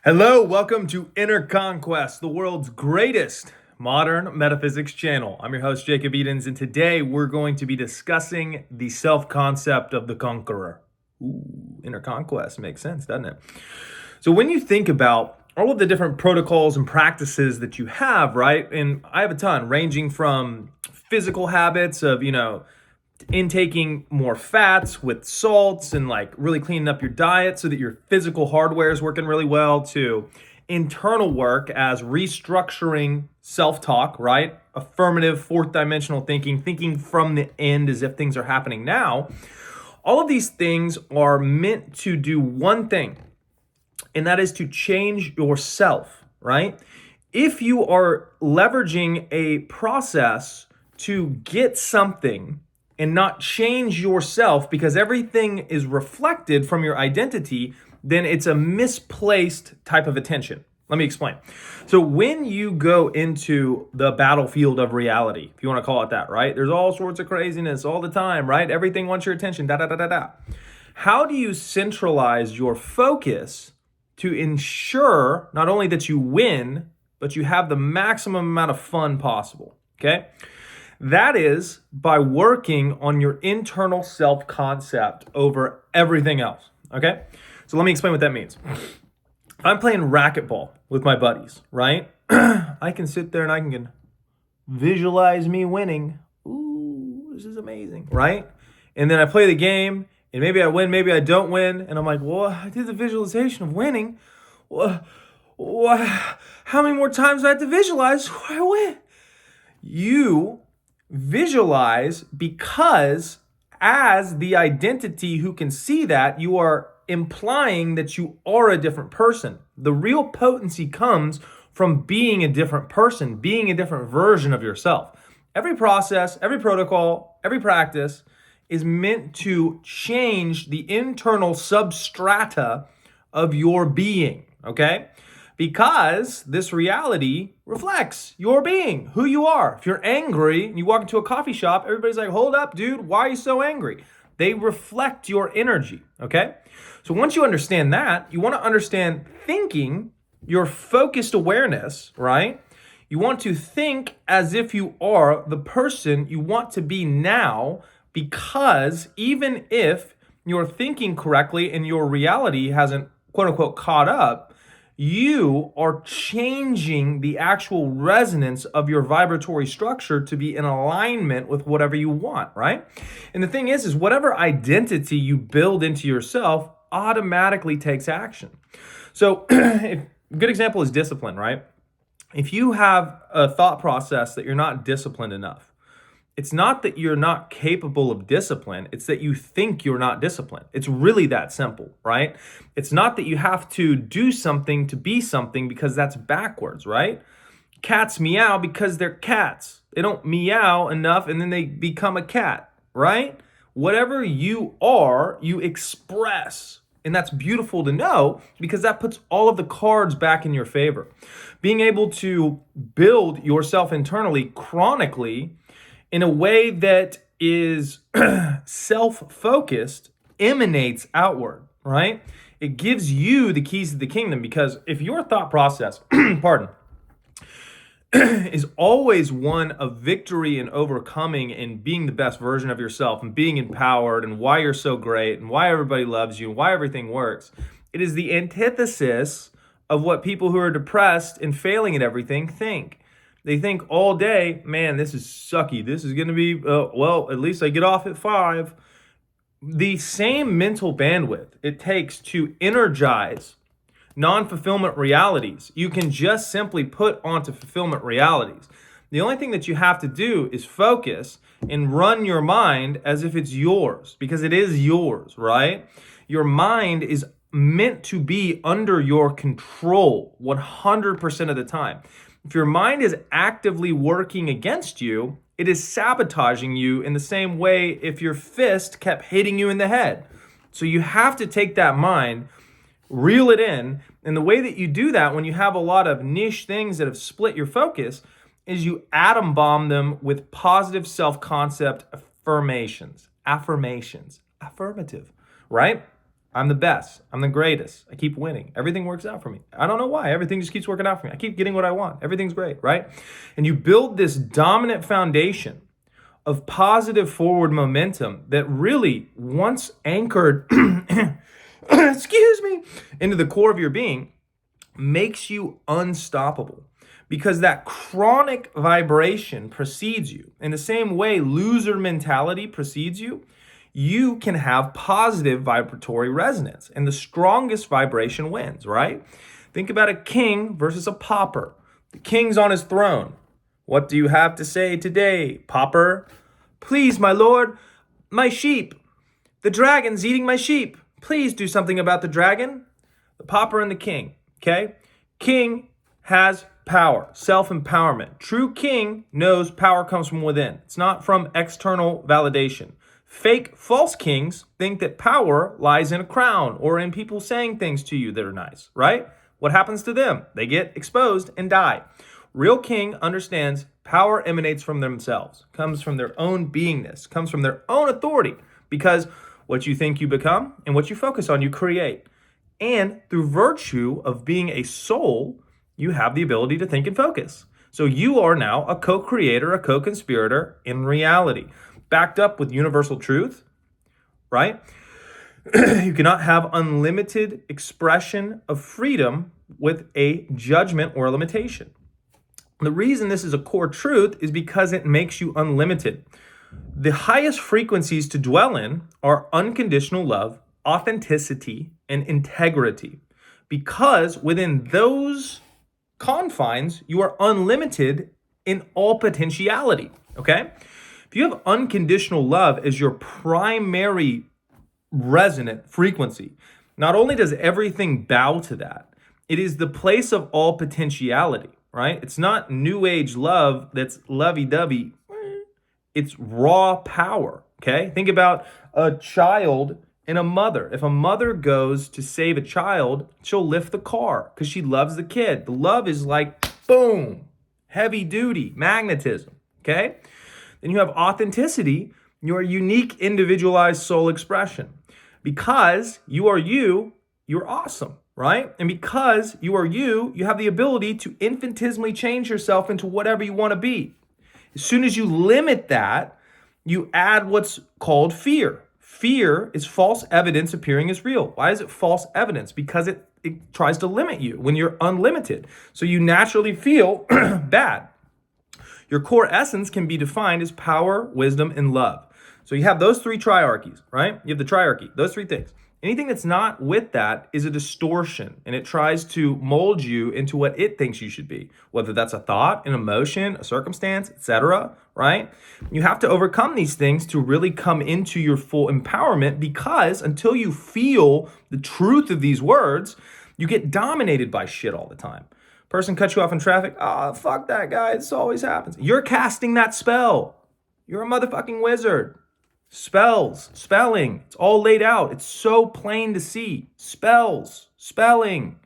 Hello, welcome to Inner Conquest, the world's greatest modern metaphysics channel. I'm your host, Jacob Edens, and today we're going to be discussing the self-concept of the Conqueror. Ooh, Inner Conquest makes sense, doesn't it? So when you think about all of the different protocols and practices that you have, right? And I have a ton, ranging from physical habits of, intaking more fats with salts and like really cleaning up your diet so that your physical hardware is working really well, to internal work as restructuring self-talk, right? Affirmative, fourth dimensional thinking from the end as if things are happening now. All of these things are meant to do one thing, and that is to change yourself, right? If you are leveraging a process to get something and not change yourself because everything is reflected from your identity, then it's a misplaced type of attention. Let me explain. So when you go into the battlefield of reality, if you want to call it that, right? There's all sorts of craziness all the time, right? Everything wants your attention, da da da da da. How do you centralize your focus to ensure not only that you win, but you have the maximum amount of fun possible, okay? That is by working on your internal self-concept over everything else, okay? So let me explain what that means. I'm playing racquetball with my buddies, right? I can sit there and I can visualize me winning. Ooh, this is amazing, right? And then I play the game, and maybe I win, maybe I don't win, and I'm like, well, I did the visualization of winning. Well, how many more times do I have to visualize before I win? You visualize because as the identity who can see that, you are implying that you are a different person. The real potency comes from being a different person, being a different version of yourself. Every process, every protocol, every practice is meant to change the internal substrata of your being, okay? Because this reality reflects your being, who you are. If you're angry and you walk into a coffee shop, everybody's like, hold up, dude, why are you so angry? They reflect your energy, okay? So once you understand that, you want to understand thinking, your focused awareness, right? You want to think as if you are the person you want to be now, because even if you're thinking correctly and your reality hasn't, quote unquote, caught up, you are changing the actual resonance of your vibratory structure to be in alignment with whatever you want, right? And the thing is whatever identity you build into yourself automatically takes action. So a good example is discipline, right? If you have a thought process that you're not disciplined enough, it's not that you're not capable of discipline, it's that you think you're not disciplined. It's really that simple, right? It's not that you have to do something to be something, because that's backwards, right? Cats meow because they're cats. They don't meow enough and then they become a cat, right? Whatever you are, you express. And that's beautiful to know, because that puts all of the cards back in your favor. Being able to build yourself internally chronically in a way that is self-focused emanates outward, right? It gives you the keys to the kingdom, because if your thought process, pardon, is always one of victory and overcoming and being the best version of yourself and being empowered and why you're so great and why everybody loves you and why everything works, it is the antithesis of what people who are depressed and failing at everything think. They think all day, man, this is sucky. This is going to be, well, at least I get off at 5. The same mental bandwidth it takes to energize non-fulfillment realities, you can just simply put onto fulfillment realities. The only thing that you have to do is focus and run your mind as if it's yours, because it is yours, right? Your mind is meant to be under your control 100% of the time. If your mind is actively working against you, it is sabotaging you in the same way if your fist kept hitting you in the head. So you have to take that mind, reel it in, and the way that you do that when you have a lot of niche things that have split your focus is you atom bomb them with positive self-concept affirmations, affirmative, right? I'm the best. I'm the greatest. I keep winning. Everything works out for me. I don't know why. Everything just keeps working out for me. I keep getting what I want. Everything's great, right? And you build this dominant foundation of positive forward momentum that really, once anchored, excuse me, into the core of your being, makes you unstoppable. Because that chronic vibration precedes you. In the same way loser mentality precedes you, you can have positive vibratory resonance. And the strongest vibration wins, right? Think about a king versus a pauper. The king's on his throne. What do you have to say today, pauper? Please, my lord, my sheep. The dragon's eating my sheep. Please do something about the dragon. The pauper and the king, okay? King has power, self-empowerment. True king knows power comes from within. It's not from external validation. Fake, false kings think that power lies in a crown or in people saying things to you that are nice, right? What happens to them? They get exposed and die. Real king understands power emanates from themselves, comes from their own beingness, comes from their own authority, because what you think you become and what you focus on, you create. And through virtue of being a soul, you have the ability to think and focus. So you are now a co-creator, a co-conspirator in reality, backed up with universal truth, right? You cannot have unlimited expression of freedom with a judgment or a limitation. The reason this is a core truth is because it makes you unlimited. The highest frequencies to dwell in are unconditional love, authenticity, and integrity. Because within those confines, you are unlimited in all potentiality, okay? If you have unconditional love as your primary resonant frequency, not only does everything bow to that, it is the place of all potentiality, right? It's not new age love that's lovey-dovey. It's raw power, okay? Think about a child and a mother. If a mother goes to save a child, she'll lift the car because she loves the kid. The love is like, boom, heavy duty, magnetism, okay? Then you have authenticity, your unique individualized soul expression. Because you are you, you're awesome, right? And because you are you, you have the ability to infinitesimally change yourself into whatever you want to be. As soon as you limit that, you add what's called fear. Fear is false evidence appearing as real. Why is it false evidence? Because it tries to limit you when you're unlimited. So you naturally feel bad. Your core essence can be defined as power, wisdom, and love. So you have those three triarchies, right? You have the triarchy, those three things. Anything that's not with that is a distortion, and it tries to mold you into what it thinks you should be, whether that's a thought, an emotion, a circumstance, etc., right? You have to overcome these things to really come into your full empowerment, because until you feel the truth of these words, you get dominated by shit all the time. Person cuts you off in traffic, fuck that guy, this always happens. You're casting that spell. You're a motherfucking wizard. Spells, spelling, it's all laid out. It's so plain to see. Spells, spelling,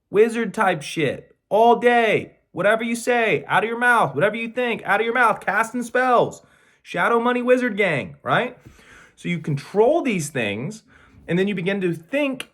wizard type shit, all day. Whatever you say, out of your mouth. Whatever you think, out of your mouth. Casting spells. Shadow money wizard gang, right? So you control these things, and then you begin to think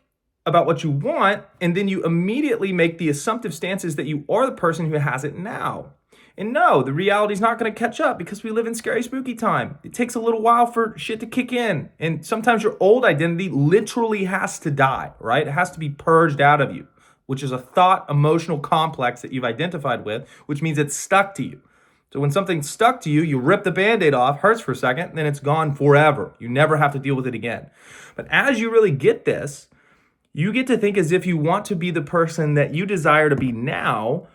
about what you want, and then you immediately make the assumptive stances that you are the person who has it now. And no, the reality is not going to catch up because we live in scary, spooky time. It takes a little while for shit to kick in. And sometimes your old identity literally has to die, right? It has to be purged out of you, which is a thought emotional complex that you've identified with, which means it's stuck to you. So when something's stuck to you, you rip the Band-Aid off, hurts for a second, then it's gone forever. You never have to deal with it again. But as you really get this, you get to think as if you want to be the person that you desire to be now.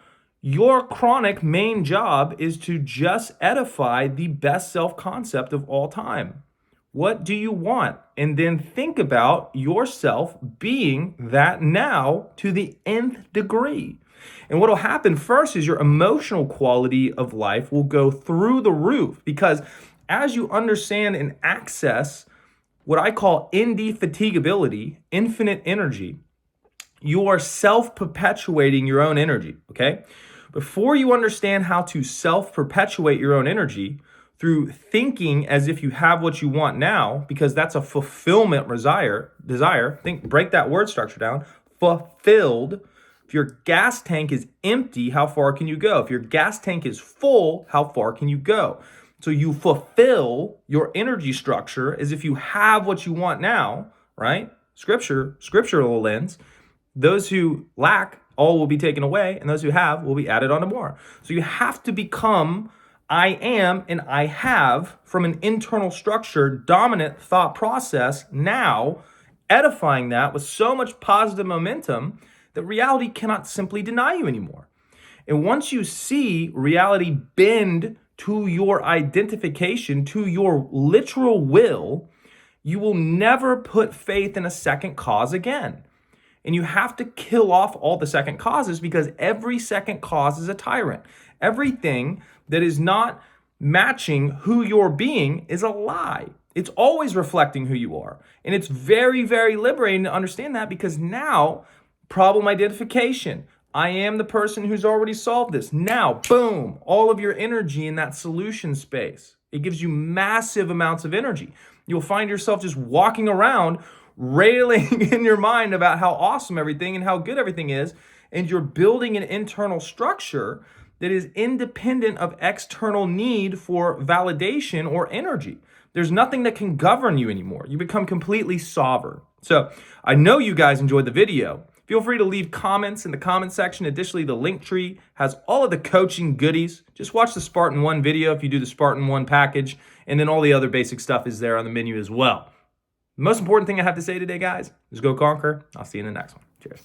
Your chronic main job is to just edify the best self-concept of all time. What do you want? And then think about yourself being that now to the nth degree. And what will happen first is your emotional quality of life will go through the roof, because as you understand and access what I call indefatigability, infinite energy, you are self-perpetuating your own energy, okay? Before you understand how to self-perpetuate your own energy through thinking as if you have what you want now, because that's a fulfillment desire. Break that word structure down. Fulfilled. If your gas tank is empty, how far can you go? If your gas tank is full, how far can you go? So you fulfill your energy structure as if you have what you want now, right? Scriptural lens. Those who lack, all will be taken away, and those who have will be added onto more. So you have to become I am and I have from an internal structure, dominant thought process now, edifying that with so much positive momentum that reality cannot simply deny you anymore. And once you see reality bend to your identification, to your literal will, you will never put faith in a second cause again. And you have to kill off all the second causes, because every second cause is a tyrant. Everything that is not matching who you're being is a lie. It's always reflecting who you are. And it's very, very liberating to understand that, because now, problem identification. I am the person who's already solved this. Now, boom, all of your energy in that solution space. It gives you massive amounts of energy. You'll find yourself just walking around railing in your mind about how awesome everything and how good everything is. And you're building an internal structure that is independent of external need for validation or energy. There's nothing that can govern you anymore. You become completely sovereign. So I know you guys enjoyed the video. Feel free to leave comments in the comment section. Additionally, the link tree has all of the coaching goodies. Just watch the Spartan 1 video if you do the Spartan 1 package, and then all the other basic stuff is there on the menu as well. The most important thing I have to say today, guys, is go conquer. I'll see you in the next one. Cheers.